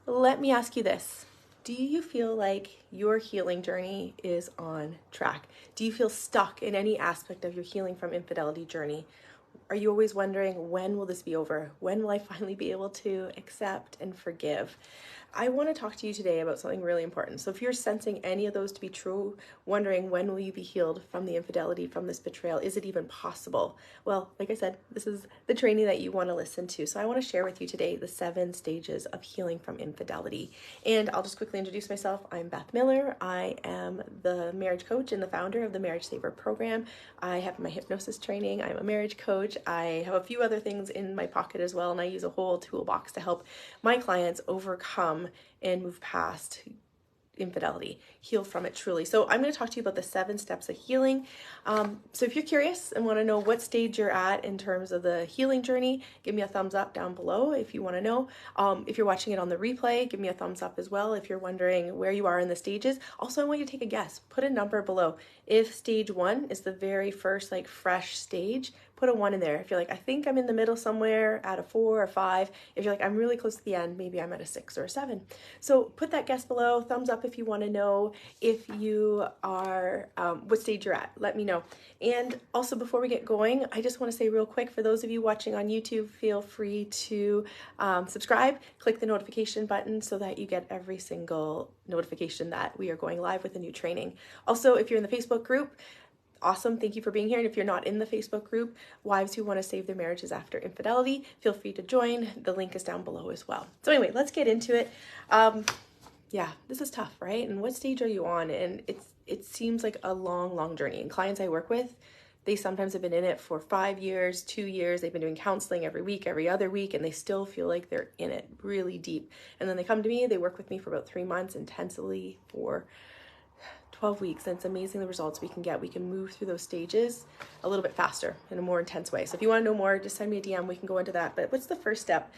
Let me ask you this. Do you feel like your healing journey is on track? Do you feel stuck in any aspect of your healing from infidelity journey? Are you always wondering, when will this be over? When will I finally be able to accept and forgive? I want to talk to you today about something really important. So if you're sensing any of those to be true, wondering when will you be healed from the infidelity, from this betrayal, is it even possible? Well, like I said, this is the training that you want to listen to. So I want to share with you today the 7 stages of healing from infidelity. And I'll just quickly introduce myself. I'm Beth Miller. I am the marriage coach and the founder of the Marriage Saver program. I have my hypnosis training. I'm a marriage coach. I have a few other things in my pocket as well, and I use a whole toolbox to help my clients overcome and move past infidelity, heal from it truly. So I'm going to talk to you about the 7 steps of healing. So if you're curious and want to know what stage you're at in terms of the healing journey, give me a thumbs up down below if you want to know. If you're watching it on the replay, give me a thumbs up as well if you're wondering where you are in the stages. Also, I want you to take a guess. Put a number below. If stage 1 is the very first fresh stage, put a 1 in there. If you're like, I think I'm in the middle somewhere at a 4 or 5. If you're like, I'm really close to the end, maybe I'm at a 6 or a 7. So put that guess below. Thumbs up if you want to know if you are, what stage you're at. Let me know. And also, before we get going, I just want to say real quick, for those of you watching on YouTube, feel free to subscribe, click the notification button so that you get every single notification that we are going live with a new training. Also, if you're in the Facebook group, awesome. Thank you for being here. And if you're not in the Facebook group, Wives Who Want to Save Their Marriages After Infidelity, feel free to join. The link is down below as well. So anyway, let's get into it. Yeah, this is tough, right? And what stage are you on? And it seems like a long journey. And clients I work with, they sometimes have been in it for 5 years, 2 years. They've been doing counseling every week, every other week, and they still feel like they're in it really deep. And then they come to me, they work with me for about 3 months intensively for 12 weeks, and it's amazing the results we can get. We can move through those stages a little bit faster in a more intense way. So if you want to know more, just send me a DM. We can go into that. But what's the first step?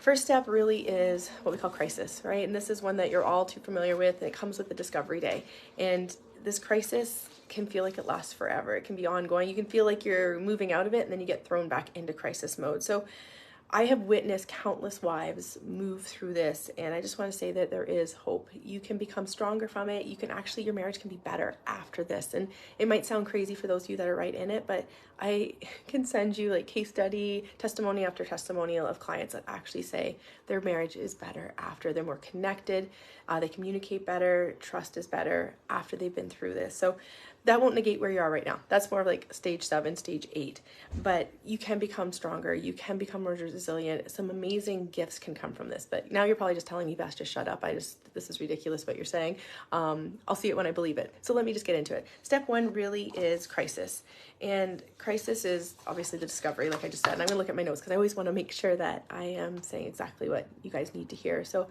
First step really is what we call crisis, right? And this is one that you're all too familiar with, and it comes with the discovery day. And this crisis can feel like it lasts forever. It can be ongoing. You can feel like you're moving out of it, and then you get thrown back into crisis mode. So I have witnessed countless wives move through this, and I just want to say that there is hope. You can become stronger from it. You can actually, your marriage can be better after this. And it might sound crazy for those of you that are right in it, but I can send you case study, testimony after testimonial of clients that actually say their marriage is better after. They're more connected, they communicate better, trust is better after they've been through this. So that won't negate where you are right now. That's more like stage 7, stage 8. But you can become stronger. You can become more resilient. Some amazing gifts can come from this. But now you're probably just telling me, Beth, just shut up. This is ridiculous what you're saying. I'll see it when I believe it. So let me just get into it. Step 1 really is crisis. And crisis is obviously the discovery, like I just said. And I'm going to look at my notes because I always want to make sure that I am saying exactly what you guys need to hear. So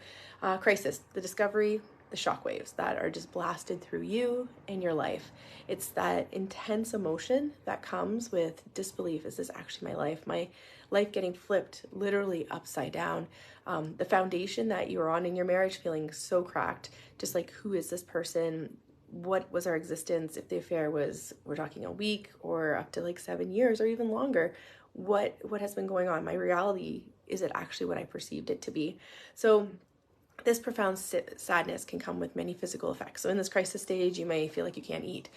crisis, the discovery, the shockwaves that are just blasted through you and your life. It's that intense emotion that comes with disbelief. Is this actually my life? My life getting flipped literally upside down. The foundation that you are on in your marriage feeling so cracked, just like, who is this person? What was our existence? If the affair was, we're talking a week or up to 7 years or even longer, what has been going on? My reality, is it actually what I perceived it to be? So this profound sadness can come with many physical effects. So in this crisis stage, you may feel like you can't eat.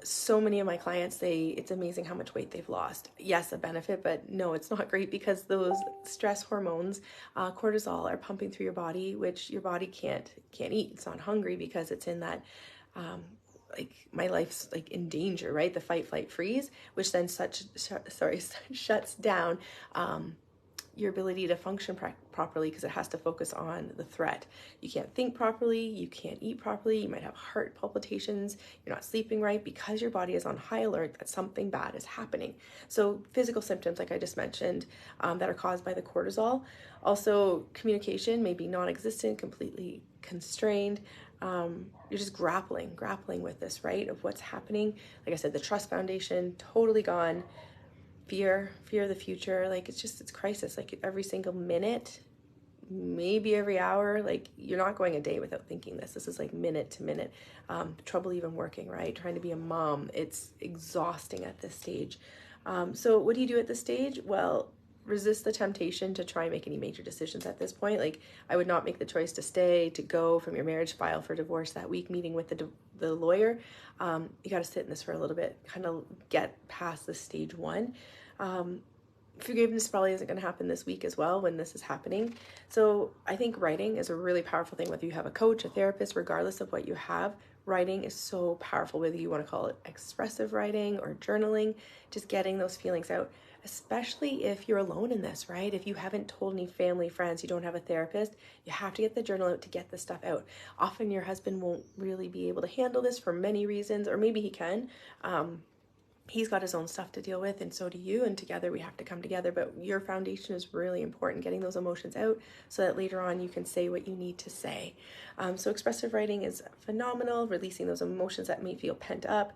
So many of my clients, it's amazing how much weight they've lost. Yes, a benefit, but no, it's not great because those stress hormones, cortisol, are pumping through your body, which your body can't eat. It's not hungry because it's in that, my life's in danger, right? The fight, flight, freeze, which then shuts down your ability to function properly because it has to focus on the threat. You can't think properly, you can't eat properly, you might have heart palpitations, you're not sleeping right because your body is on high alert that something bad is happening. So physical symptoms, like I just mentioned, that are caused by the cortisol. Also, communication may be non-existent, completely constrained. You're just grappling with this, right? Of what's happening. Like I said, the trust foundation, totally gone. Fear of the future, it's crisis, every single minute, maybe every hour, you're not going a day without thinking this is minute to minute. Trouble even working, right? Trying to be a mom, it's exhausting at this stage. So what do you do at this stage? Well, resist the temptation to try and make any major decisions at this point. Like, I would not make the choice to stay, to go from your marriage, file for divorce that week, meeting with the lawyer. You got to sit in this for a little bit, kind of get past the stage one. Forgiveness probably isn't going to happen this week as well when this is happening. So I think writing is a really powerful thing, whether you have a coach, a therapist, regardless of what you have. Writing is so powerful, whether you want to call it expressive writing or journaling, just getting those feelings out, especially if you're alone in this, right? If you haven't told any family, friends, you don't have a therapist, you have to get the journal out to get this stuff out. Often your husband won't really be able to handle this for many reasons, or maybe he can. He's got his own stuff to deal with, and so do you, and together we have to come together. But your foundation is really important, getting those emotions out so that later on you can say what you need to say. So expressive writing is phenomenal. Releasing those emotions that may feel pent up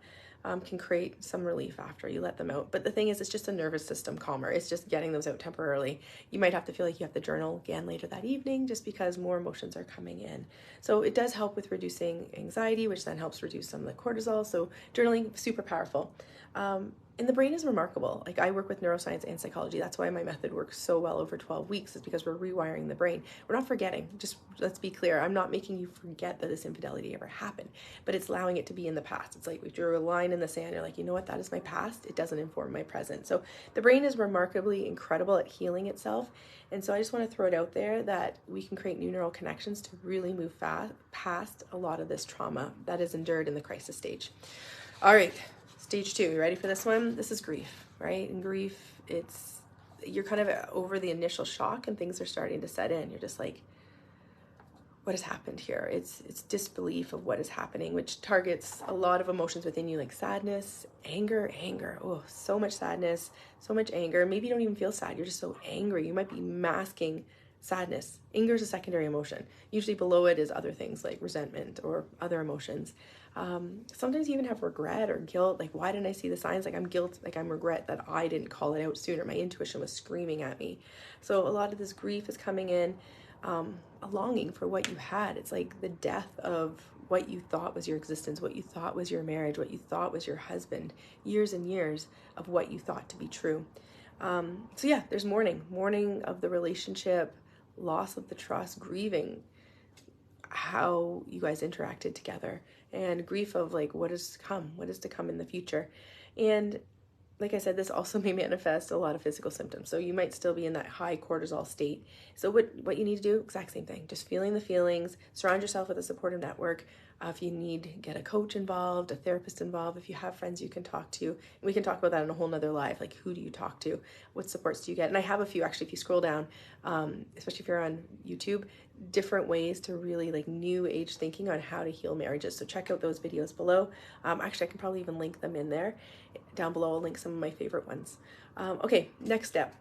can create some relief after you let them out. But the thing is, it's just a nervous system calmer. It's just getting those out temporarily. You might have to feel like you have to journal again later that evening just because more emotions are coming in. So it does help with reducing anxiety, which then helps reduce some of the cortisol. So journaling, super powerful. And the brain is remarkable. Like, I work with neuroscience and psychology. That's why my method works so well over 12 weeks, is because we're rewiring the brain. We're not forgetting. Just let's be clear. I'm not making you forget that this infidelity ever happened, but it's allowing it to be in the past. It's like we drew a line in the sand. You're like, you know what? That is my past. It doesn't inform my present. So the brain is remarkably incredible at healing itself. And so I just want to throw it out there that we can create new neural connections to really move past a lot of this trauma that is endured in the crisis stage. All right. Stage 2, you ready for this one? This is grief, right? And grief, you're kind of over the initial shock and things are starting to set in. You're just like, what has happened here? It's disbelief of what is happening, which targets a lot of emotions within you, like sadness, anger. Oh, so much sadness, so much anger. Maybe you don't even feel sad. You're just so angry. You might be masking sadness. Anger is a secondary emotion. Usually below it is other things like resentment or other emotions. Sometimes you even have regret or guilt. Like, why didn't I see the signs? Like, I'm regret that I didn't call it out sooner. My intuition was screaming at me. So a lot of this grief is coming in, a longing for what you had. It's like the death of what you thought was your existence, what you thought was your marriage, what you thought was your husband, years and years of what you thought to be true. So yeah, there's mourning of the relationship, loss of the trust, grieving how you guys interacted together, and grief of like what is to come in the future. And like I said, this also may manifest a lot of physical symptoms. So you might still be in that high cortisol state. So what you need to do, exact same thing, just feeling the feelings, surround yourself with a supportive network. If you need, get a coach involved, a therapist involved. If you have friends you can talk to, we can talk about that in a whole nother live. Like, who do you talk to? What supports do you get? And I have a few, actually, if you scroll down, especially if you're on YouTube, different ways to really like new age thinking on how to heal marriages. So check out those videos below. Actually, I can probably even link them in there. Down below, I'll link some of my favorite ones. Okay, next step.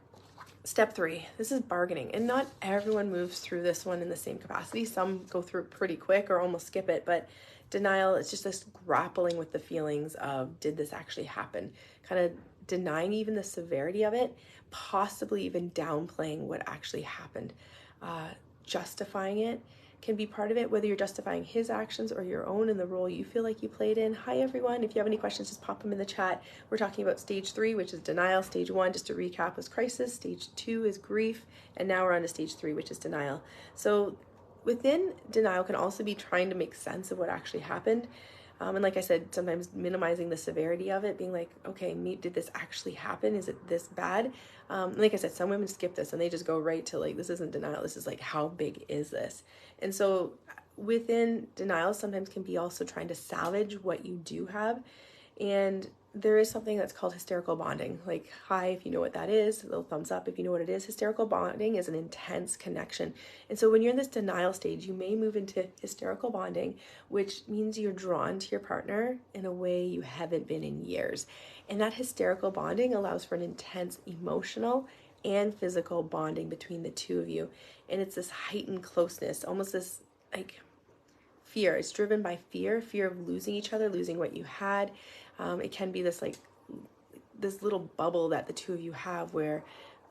Step 3, this is bargaining, and not everyone moves through this one in the same capacity. Some go through it pretty quick or almost skip it, but denial, it's just this grappling with the feelings of, did this actually happen? Kind of denying even the severity of it, possibly even downplaying what actually happened. Justifying it can be part of it, whether you're justifying his actions or your own in the role you feel like you played in. Hi everyone, if you have any questions, just pop them in the chat. We're talking about stage 3, which is denial. Stage 1, just to recap, was crisis. Stage 2 is grief, and now we're on to stage 3, which is denial. So within denial can also be trying to make sense of what actually happened. And like I said, sometimes minimizing the severity of it, being like, okay, did this actually happen? Is it this bad? Like I said, some women skip this and they just go right to like, this isn't denial. This is like, how big is this? And so within denial sometimes can be also trying to salvage what you do have. And there is something that's called hysterical bonding. Like, hi, if you know what that is, a little thumbs up if you know what it is. Hysterical bonding is an intense connection. And so when you're in this denial stage, you may move into hysterical bonding, which means you're drawn to your partner in a way you haven't been in years. And that hysterical bonding allows for an intense emotional and physical bonding between the two of you. And it's this heightened closeness, almost this like fear. It's driven by fear of losing each other, losing what you had. It can be this like this little bubble that the two of you have where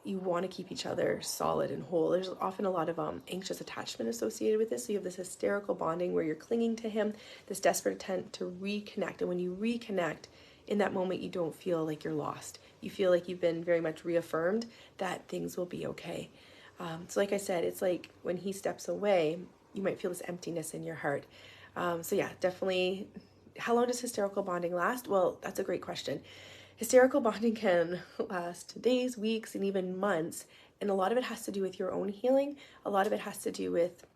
you want to keep each other solid and whole. There's often a lot of anxious attachment associated with this. So you have this hysterical bonding where you're clinging to him, this desperate attempt to reconnect. And when you reconnect, in that moment, you don't feel like you're lost. You feel like you've been very much reaffirmed that things will be okay. So like I said, it's like when he steps away, you might feel this emptiness in your heart. So yeah, definitely. How long does hysterical bonding last? Well, that's a great question. Hysterical bonding can last days, weeks, and even months. And a lot of it has to do with your own healing. A lot of it has to do with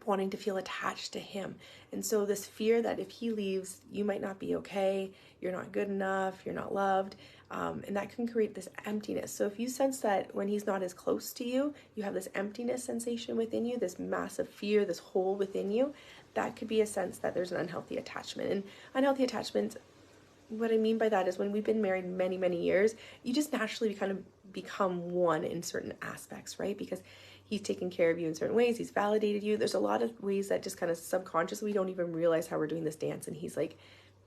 wanting to feel attached to him. And so this fear that if he leaves, you might not be okay, you're not good enough, you're not loved, and that can create this emptiness. So if you sense that when he's not as close to you, you have this emptiness sensation within you, this massive fear, this hole within you, that could be a sense that there's an unhealthy attachment. And unhealthy attachments, what I mean by that is when we've been married many, many years, you just naturally kind of become one in certain aspects, right? Because he's taken care of you in certain ways, he's validated you. There's a lot of ways that just kind of subconsciously we don't even realize how we're doing this dance, and he's like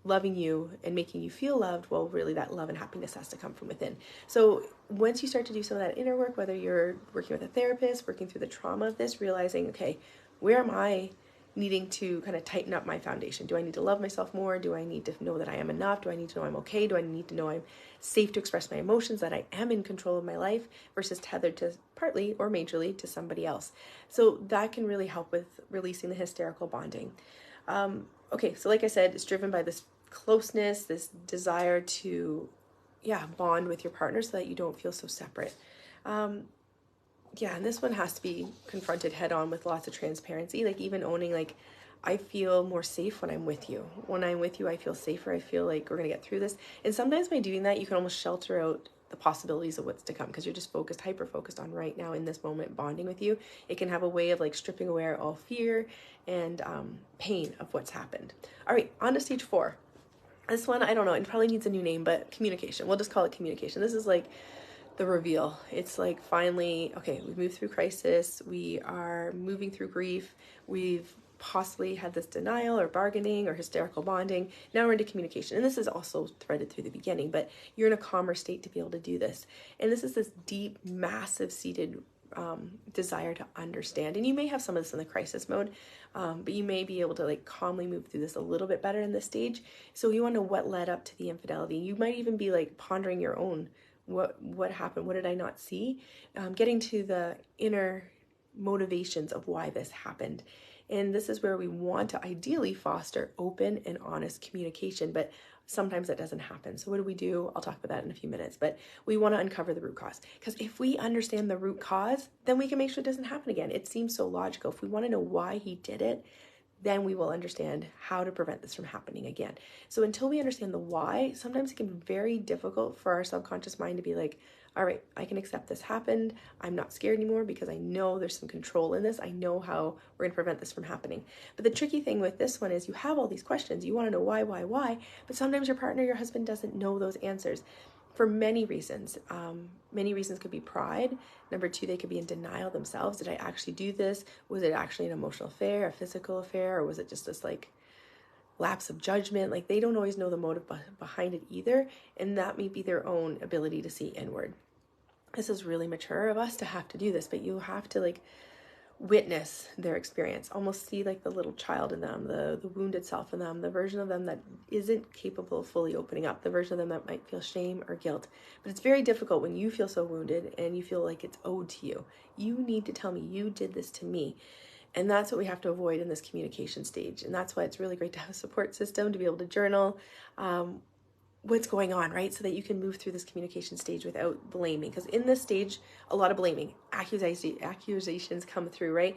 loving you and making you feel loved. Well, really that love and happiness has to come from within. So once you start to do some of that inner work, whether you're working with a therapist, working through the trauma of this, realizing, okay, where am I needing to kind of tighten up my foundation? Do I need to love myself more? Do I need to know that I am enough? Do I need to know I'm okay? Do I need to know I'm safe to express my emotions, that I am in control of my life versus tethered to partly or majorly to somebody else? So that can really help with releasing the hysterical bonding. Okay, so like I said, it's driven by this closeness, this desire to, bond with your partner so that you don't feel so separate. And this one has to be confronted head on with lots of transparency, like even owning, like, I feel more safe when I'm with you. When I'm with you, I feel safer. I feel like we're going to get through this. And sometimes by doing that, you can almost shelter out the possibilities of what's to come because you're just focused, hyper focused on right now in this moment, bonding with you. It can have a way of like stripping away all fear and pain of what's happened. All right, on to stage 4. This one, I don't know, it probably needs a new name, but communication. We'll just call it communication. This is like the reveal. It's like finally, okay, we've moved through crisis, we are moving through grief, we've possibly had this denial or bargaining or hysterical bonding. Now we're into communication. And this is also threaded through the beginning, but you're in a calmer state to be able to do this. And this is this deep, massive seated desire to understand. And you may have some of this in the crisis mode, but you may be able to like calmly move through this a little bit better in this stage. So you want to know what led up to the infidelity. You might even be like pondering your own, what happened? What did I not see? Getting to the inner motivations of why this happened. And this is where we want to ideally foster open and honest communication, but sometimes that doesn't happen. So what do we do? I'll talk about that in a few minutes, but we want to uncover the root cause, because if we understand the root cause, then we can make sure it doesn't happen again. It seems so logical. If we want to know why he did it, then we will understand how to prevent this from happening again. So until we understand the why, sometimes it can be very difficult for our subconscious mind to be like, all right, I can accept this happened. I'm not scared anymore because I know there's some control in this. I know how we're gonna prevent this from happening. But the tricky thing with this one is you have all these questions. You wanna know why, but sometimes your partner, your husband doesn't know those answers for many reasons. Many reasons could be pride. Number 2, they could be in denial themselves. Did I actually do this? Was it actually an emotional affair, a physical affair, or was it just this like lapse of judgment? Like they don't always know the motive behind it either, and that may be their own ability to see inward. This is really mature of us to have to do this, but you have to like witness their experience, almost see like the little child in them, the wounded self in them, the version of them that isn't capable of fully opening up, the version of them that might feel shame or guilt. But it's very difficult when you feel so wounded and you feel like it's owed to you. You need to tell me you did this to me. And that's what we have to avoid in this communication stage. And that's why it's really great to have a support system, to be able to journal what's going on, right? So that you can move through this communication stage without blaming. Because in this stage, a lot of blaming, accusations come through, right?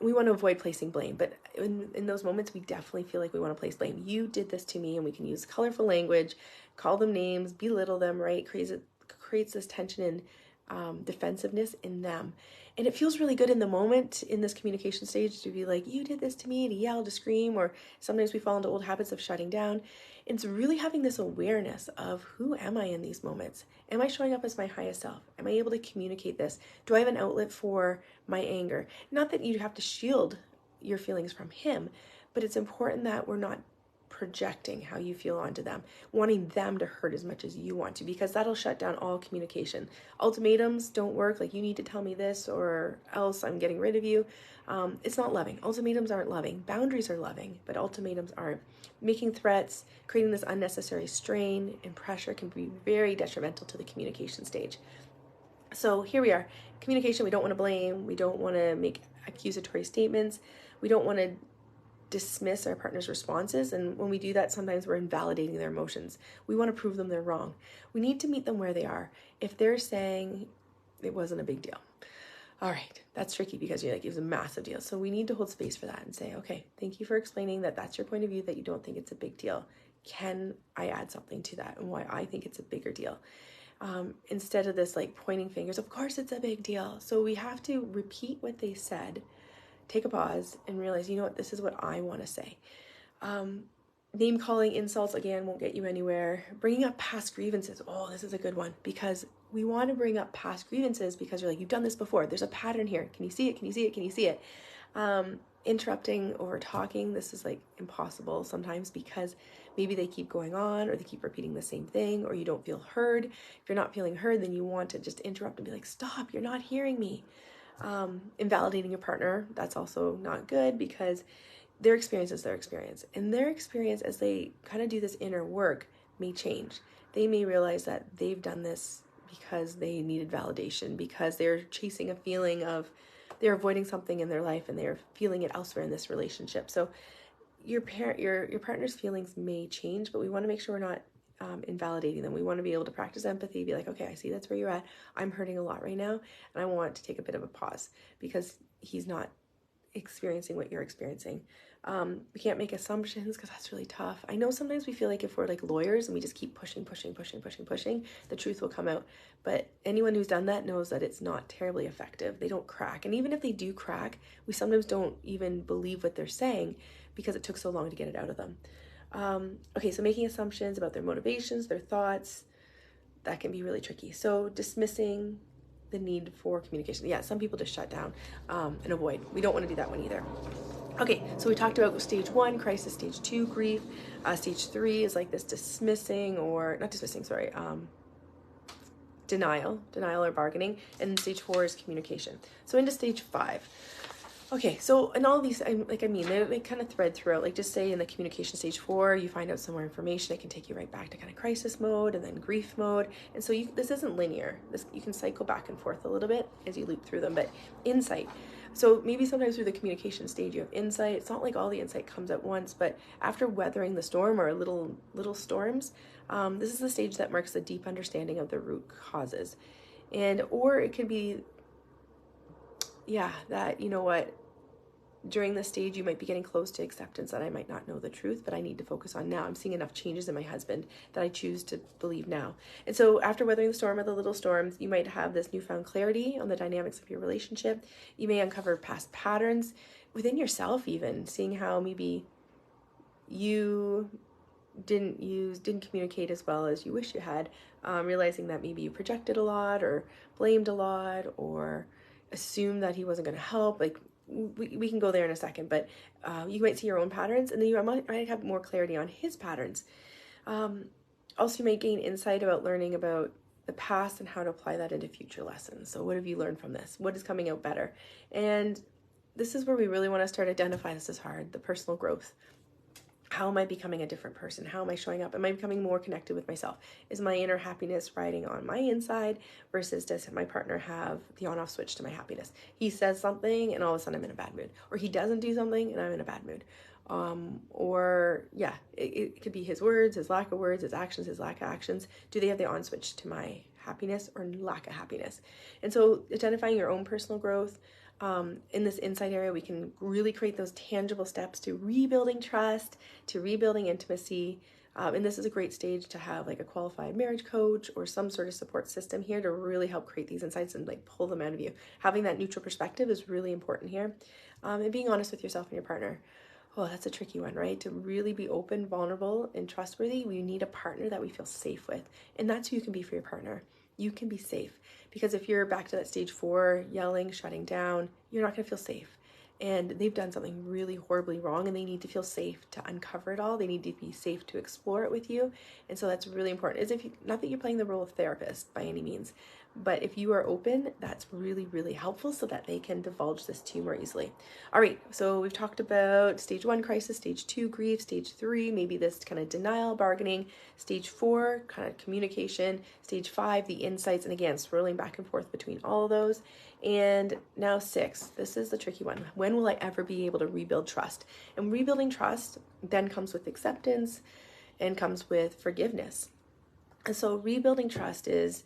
We want to avoid placing blame. But in those moments, we definitely feel like we want to place blame. You did this to me, and we can use colorful language, call them names, belittle them, right? Creates this tension and defensiveness in them. And it feels really good in the moment in this communication stage to be like, you did this to me, to yell, to scream, or sometimes we fall into old habits of shutting down. It's really having this awareness of who am I in these moments? Am I showing up as my highest self? Am I able to communicate this? Do I have an outlet for my anger? Not that you have to shield your feelings from him, but it's important that we're not projecting how you feel onto them, wanting them to hurt as much as you want to, because that'll shut down all communication. Ultimatums don't work, like you need to tell me this or else I'm getting rid of you. It's not loving. Ultimatums aren't loving. Boundaries are loving, but ultimatums aren't. Making threats, creating this unnecessary strain and pressure can be very detrimental to the communication stage. So here we are. Communication, we don't want to blame. We don't want to make accusatory statements. We don't want to dismiss our partner's responses. And when we do that, sometimes we're invalidating their emotions. We want to prove them they're wrong. We need to meet them where they are. If they're saying it wasn't a big deal, all right, that's tricky because you're like, it was a massive deal. So we need to hold space for that and say, okay, thank you for explaining that that's your point of view, that you don't think it's a big deal. Can I add something to that and why I think it's a bigger deal? Instead of this like pointing fingers, of course it's a big deal. So we have to repeat what they said, take a pause and realize, you know what, this is what I want to say. Name calling, insults, again, won't get you anywhere. Bringing up past grievances. Oh, this is a good one, because we want to bring up past grievances because you're like, you've done this before. There's a pattern here. Can you see it? Can you see it? Can you see it? Interrupting, over talking. This is like impossible sometimes because maybe they keep going on or they keep repeating the same thing or you don't feel heard. If you're not feeling heard, then you want to just interrupt and be like, stop, you're not hearing me. Invalidating your partner, that's also not good because their experience is their experience. And their experience as they kind of do this inner work may change. They may realize that they've done this because they needed validation, because they're chasing a feeling of they're avoiding something in their life and they're feeling it elsewhere in this relationship. So your partner's feelings may change, but we want to make sure we're not invalidating them. We want to be able to practice empathy, be like, okay, I see that's where you're at. I'm hurting a lot right now, and I want to take a bit of a pause because he's not experiencing what you're experiencing. We can't make assumptions because that's really tough. I know sometimes we feel like if we're like lawyers and we just keep pushing, the truth will come out. But anyone who's done that knows that it's not terribly effective. They don't crack. And even if they do crack, we sometimes don't even believe what they're saying because it took so long to get it out of them. Okay, so making assumptions about their motivations, their thoughts, that can be really tricky. So dismissing the need for communication. Yeah, some people just shut down and avoid. We don't want to do that one either. Okay, so we talked about stage 1, crisis, stage 2, grief. Stage 3 is like this dismissing or, not dismissing, sorry, denial or bargaining. And stage 4 is communication. So into stage 5. Okay, so in all these, they kind of thread throughout. Like just say in the communication stage 4, you find out some more information. It can take you right back to kind of crisis mode and then grief mode. And so this isn't linear. You can cycle back and forth a little bit as you loop through them, but insight. So maybe sometimes through the communication stage, you have insight. It's not like all the insight comes at once, but after weathering the storm or little storms, this is the stage that marks the deep understanding of the root causes. Or it could be, that, you know what, during this stage, you might be getting close to acceptance that I might not know the truth, but I need to focus on now. I'm seeing enough changes in my husband that I choose to believe now. And so after weathering the storm or the little storms, you might have this newfound clarity on the dynamics of your relationship. You may uncover past patterns within yourself, even seeing how maybe you didn't communicate as well as you wish you had, realizing that maybe you projected a lot or blamed a lot or assumed that he wasn't going to help. Like, we can go there in a second, but you might see your own patterns, and then you might have more clarity on his patterns. Also, you might gain insight about learning about the past and how to apply that into future lessons. So what have you learned from this? What is coming out better? And this is where we really want to start identifying, this is hard, the personal growth. How am I becoming a different person? How am I showing up? Am I becoming more connected with myself? Is my inner happiness riding on my inside versus does my partner have the on-off switch to my happiness? He says something and all of a sudden I'm in a bad mood. Or he doesn't do something and I'm in a bad mood. It could be his words, his lack of words, his actions, his lack of actions. Do they have the on switch to my happiness or lack of happiness? And so identifying your own personal growth, in this insight area, we can really create those tangible steps to rebuilding trust, to rebuilding intimacy. And this is a great stage to have like a qualified marriage coach or some sort of support system here to really help create these insights and like pull them out of you. Having that neutral perspective is really important here. And being honest with yourself and your partner. Oh, that's a tricky one, right? To really be open, vulnerable, and trustworthy, we need a partner that we feel safe with. And that's who you can be for your partner. You can be safe. Because if you're back to that stage 4, yelling, shutting down, you're not going to feel safe. and they've done something really horribly wrong, and they need to feel safe to uncover it all. They need to be safe to explore it with you. And so that's really important. Is if you, not that you're playing the role of therapist by any means, but if you are open, that's really, really helpful so that they can divulge this to you more easily. All right, so we've talked about stage 1 crisis, stage 2 grief, stage 3 maybe this kind of denial, bargaining, stage 4 kind of communication, stage 5 the insights, and again swirling back and forth between all of those. And now 6, this is the tricky one. When will I ever be able to rebuild trust? And rebuilding trust then comes with acceptance and comes with forgiveness. And so rebuilding trust is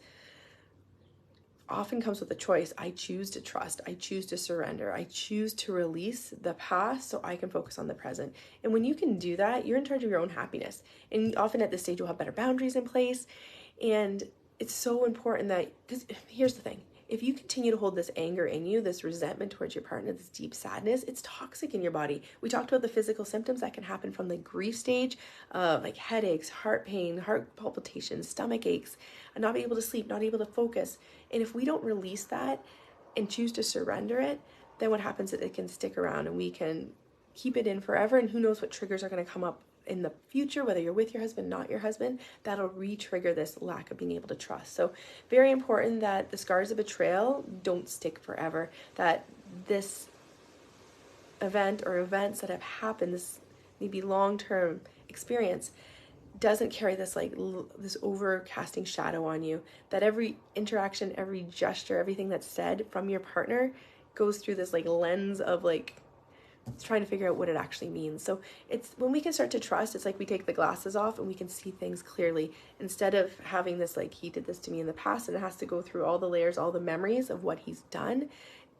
often comes with a choice. I choose to trust. I choose to surrender. I choose to release the past so I can focus on the present. And when you can do that, you're in charge of your own happiness. And often at this stage, you'll have better boundaries in place. And it's so important that, because here's the thing, if you continue to hold this anger in you, this resentment towards your partner, this deep sadness, it's toxic in your body. We talked about the physical symptoms that can happen from the grief stage, like headaches, heart pain, heart palpitations, stomach aches, and not being able to sleep, not able to focus. And if we don't release that and choose to surrender it, then what happens is it can stick around and we can keep it in forever. And who knows what triggers are going to come up in the future, whether you're with your husband, not your husband, that'll re-trigger this lack of being able to trust. So very important that the scars of betrayal don't stick forever, that this event or events that have happened, this maybe long-term experience, doesn't carry this like this overcasting shadow on you, that every interaction, every gesture, everything that's said from your partner goes through this like lens of like trying to figure out what it actually means. So it's when we can start to trust, it's like we take the glasses off and we can see things clearly, instead of having this like, he did this to me in the past, and it has to go through all the layers, all the memories of what he's done.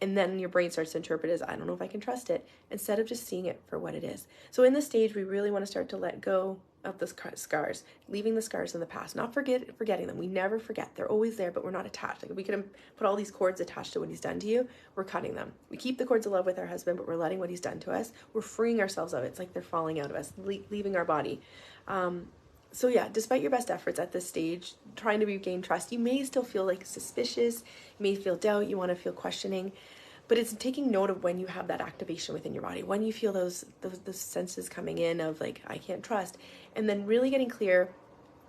And then your brain starts to interpret as, I don't know if I can trust it, instead of just seeing it for what it is. So in this stage, we really want to start to let go of the scars, leaving the scars in the past, not forgetting them. We never forget. They're always there, but we're not attached. Like, we could put all these cords attached to what he's done to you. We're cutting them. We keep the cords of love with our husband, but we're letting what he's done to us. We're freeing ourselves of it. It's like they're falling out of us, leaving our body. So yeah, despite your best efforts at this stage, trying to regain trust, you may still feel like suspicious, you may feel doubt, you want to feel questioning, but it's taking note of when you have that activation within your body, when you feel those senses coming in of like, I can't trust, and then really getting clear,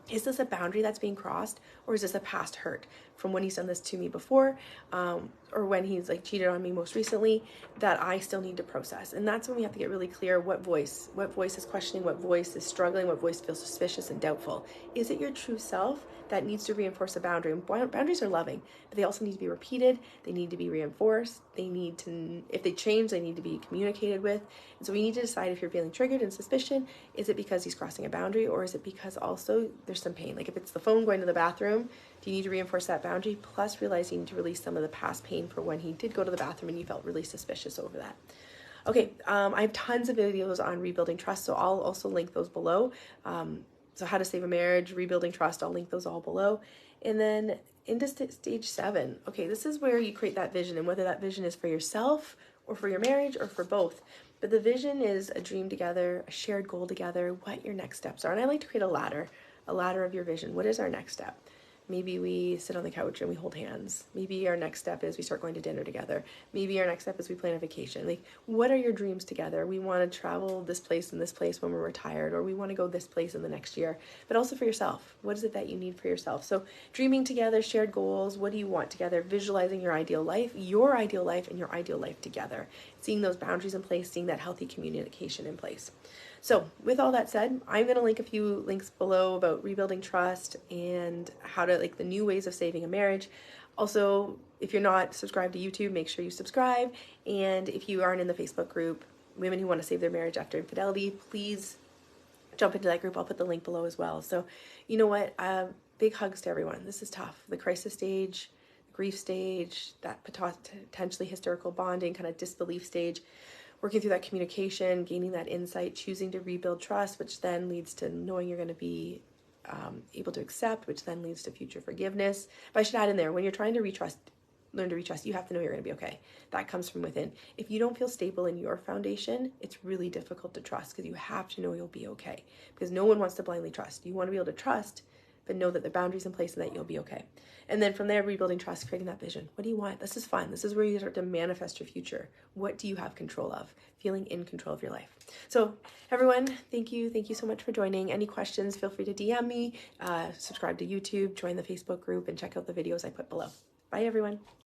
is this a boundary that's being crossed, or is this a past hurt from when he's done this to me before, or when he's like cheated on me most recently, that I still need to process? And that's when we have to get really clear what voice is questioning, what voice is struggling, what voice feels suspicious and doubtful. Is it your true self that needs to reinforce a boundary? And boundaries are loving, but they also need to be repeated. They need to be reinforced. They need to, if they change, they need to be communicated with. And so we need to decide, if you're feeling triggered and suspicion, is it because he's crossing a boundary, or is it because also there's some pain? Like if it's the phone going to the bathroom, do you need to reinforce that boundary, plus realizing to release some of the past pain for when he did go to the bathroom and you felt really suspicious over that? Okay, I have tons of videos on rebuilding trust, so I'll also link those below. So how to save a marriage, rebuilding trust, I'll link those all below. And then into stage 7, okay, this is where you create that vision, and whether that vision is for yourself or for your marriage or for both. But the vision is a dream together, a shared goal together, what your next steps are. And I like to create a ladder of your vision. What is our next step? Maybe we sit on the couch and we hold hands. Maybe our next step is we start going to dinner together. Maybe our next step is we plan a vacation. Like, what are your dreams together? We want to travel this place and this place when we're retired, or we want to go this place in the next year. But also for yourself, what is it that you need for yourself? So dreaming together, shared goals, what do you want together? Visualizing your ideal life and your ideal life together. Seeing those boundaries in place, seeing that healthy communication in place. So with all that said, I'm going to link a few links below about rebuilding trust and how to, like, the new ways of saving a marriage. Also, if you're not subscribed to YouTube, make sure you subscribe. And if you aren't in the Facebook group, Women Who Want to Save Their Marriage After Infidelity, please jump into that group. I'll put the link below as well. So you know what? Big hugs to everyone. This is tough. The crisis stage, grief stage, that potentially hysterical bonding, kind of disbelief stage. Working through that communication, gaining that insight, choosing to rebuild trust, which then leads to knowing you're going to be able to accept, which then leads to future forgiveness. But I should add in there, when you're trying to learn to retrust, you have to know you're going to be okay. That comes from within. If you don't feel stable in your foundation, it's really difficult to trust, because you have to know you'll be okay. Because no one wants to blindly trust. You want to be able to trust, but know that the boundaries in place and that you'll be okay. And then from there, rebuilding trust, creating that vision. What do you want? This is fun. This is where you start to manifest your future. What do you have control of? Feeling in control of your life. So everyone, thank you. Thank you so much for joining. Any questions, feel free to DM me, subscribe to YouTube, join the Facebook group, and check out the videos I put below. Bye, everyone.